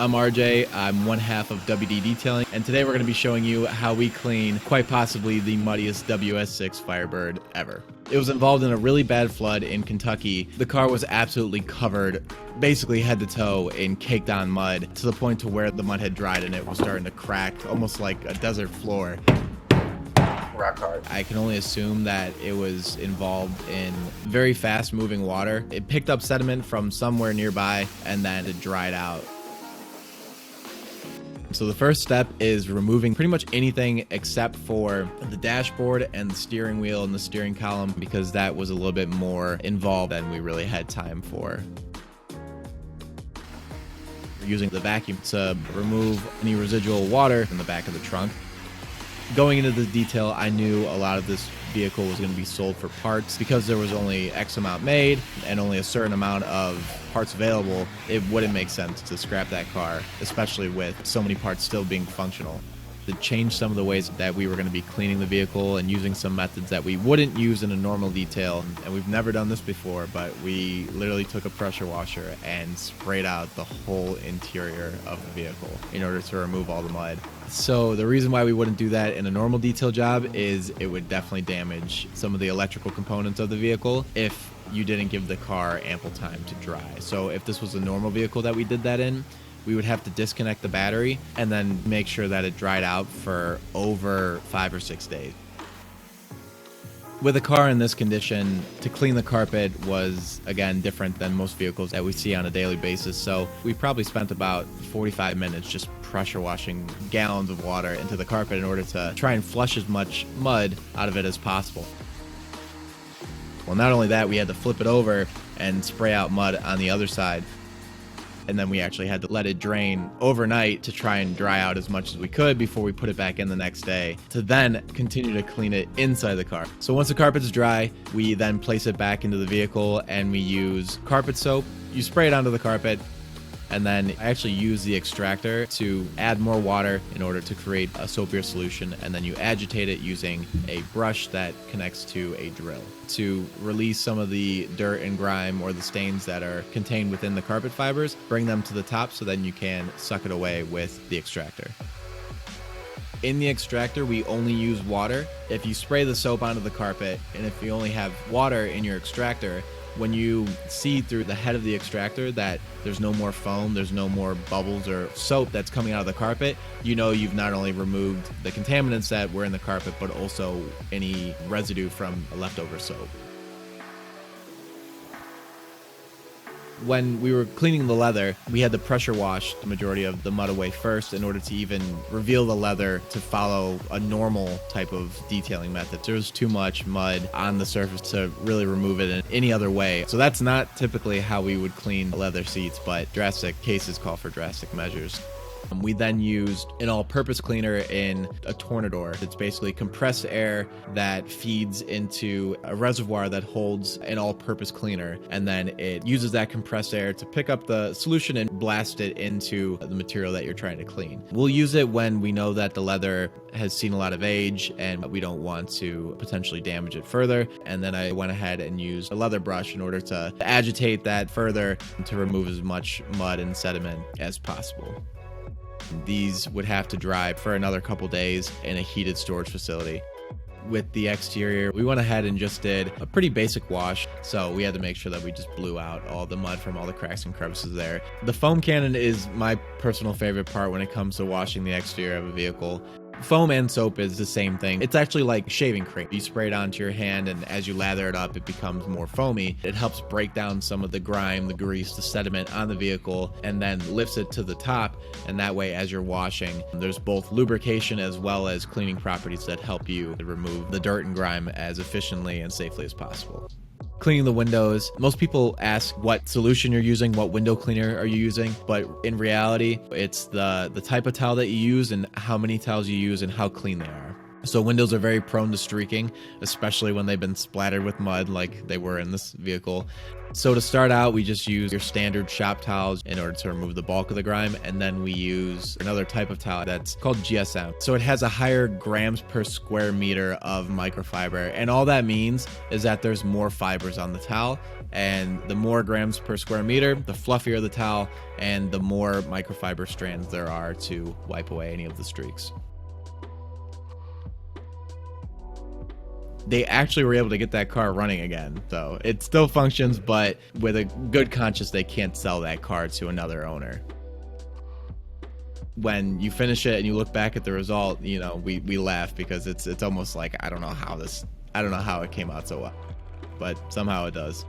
I'm RJ, I'm one half of WD Detailing, and today we're going to be showing you how we clean quite possibly the muddiest WS6 Firebird ever. It was involved in a really bad flood in Kentucky. The car was absolutely covered, basically head to toe, in caked on mud, to the point to where the mud had dried and it was starting to crack, almost like a desert floor. Rock hard. I can only assume that it was involved in very fast moving water. It picked up sediment from somewhere nearby and then it dried out. So the first step is removing pretty much anything except for the dashboard and the steering wheel and the steering column, because that was a little bit more involved than we really had time for. We're using the vacuum to remove any residual water in the back of the trunk. Going into the detail, I knew a lot of this vehicle was going to be sold for parts. Because there was only X amount made and only a certain amount of parts available, it wouldn't make sense to scrap that car, especially with so many parts still being functional. To change some of the ways that we were going to be cleaning the vehicle and using some methods that we wouldn't use in a normal detail. And we've never done this before, but we literally took a pressure washer and sprayed out the whole interior of the vehicle in order to remove all the mud. So the reason why we wouldn't do that in a normal detail job is it would definitely damage some of the electrical components of the vehicle if you didn't give the car ample time to dry. So if this was a normal vehicle that we did that in, we would have to disconnect the battery and then make sure that it dried out for over 5 or 6 days. With a car in this condition, to clean the carpet was, again, different than most vehicles that we see on a daily basis. So we probably spent about 45 minutes just pressure washing gallons of water into the carpet in order to try and flush as much mud out of it as possible. Well, not only that, we had to flip it over and spray out mud on the other side. And then we actually had to let it drain overnight to try and dry out as much as we could before we put it back in the next day to then continue to clean it inside the car. So once the carpet's dry, we then place it back into the vehicle and we use carpet soap. You spray it onto the carpet, and then I actually use the extractor to add more water in order to create a soapier solution, and then you agitate it using a brush that connects to a drill to release some of the dirt and grime or the stains that are contained within the carpet fibers, bring them to the top so then you can suck it away with the extractor. In the extractor, we only use water. If you spray the soap onto the carpet, and if you only have water in your extractor, when you see through the head of the extractor that there's no more foam, there's no more bubbles or soap that's coming out of the carpet, you know you've not only removed the contaminants that were in the carpet, but also any residue from a leftover soap. When we were cleaning the leather, we had to pressure wash the majority of the mud away first in order to even reveal the leather to follow a normal type of detailing method. There was too much mud on the surface to really remove it in any other way. So that's not typically how we would clean leather seats, but drastic cases call for drastic measures. We then used an all-purpose cleaner in a Tornador. It's basically compressed air that feeds into a reservoir that holds an all-purpose cleaner, and then it uses that compressed air to pick up the solution and blast it into the material that you're trying to clean. We'll use it when we know that the leather has seen a lot of age and we don't want to potentially damage it further. And then I went ahead and used a leather brush in order to agitate that further and to remove as much mud and sediment as possible. These would have to dry for another couple days in a heated storage facility. With the exterior, we went ahead and just did a pretty basic wash, so we had to make sure that we just blew out all the mud from all the cracks and crevices there. The foam cannon is my personal favorite part when it comes to washing the exterior of a vehicle. Foam and soap is the same thing. It's actually like shaving cream. You spray it onto your hand, and as you lather it up, it becomes more foamy. It helps break down some of the grime, the grease, the sediment on the vehicle, and then lifts it to the top. And that way, as you're washing, there's both lubrication as well as cleaning properties that help you remove the dirt and grime as efficiently and safely as possible. Cleaning the windows. Most people ask what solution you're using, what window cleaner are you using, but in reality, it's the type of towel that you use and how many towels you use and how clean they are. So windows are very prone to streaking, especially when they've been splattered with mud like they were in this vehicle. So to start out, we just use your standard shop towels in order to remove the bulk of the grime, and then we use another type of towel that's called GSM. So it has a higher grams per square meter of microfiber, and all that means is that there's more fibers on the towel, and the more grams per square meter, the fluffier the towel, and the more microfiber strands there are to wipe away any of the streaks. They actually were able to get that car running again, so it still functions, but with a good conscience, they can't sell that car to another owner. When you finish it and you look back at the result, you know, we laugh because it's almost like I don't know how it came out so well, but somehow it does.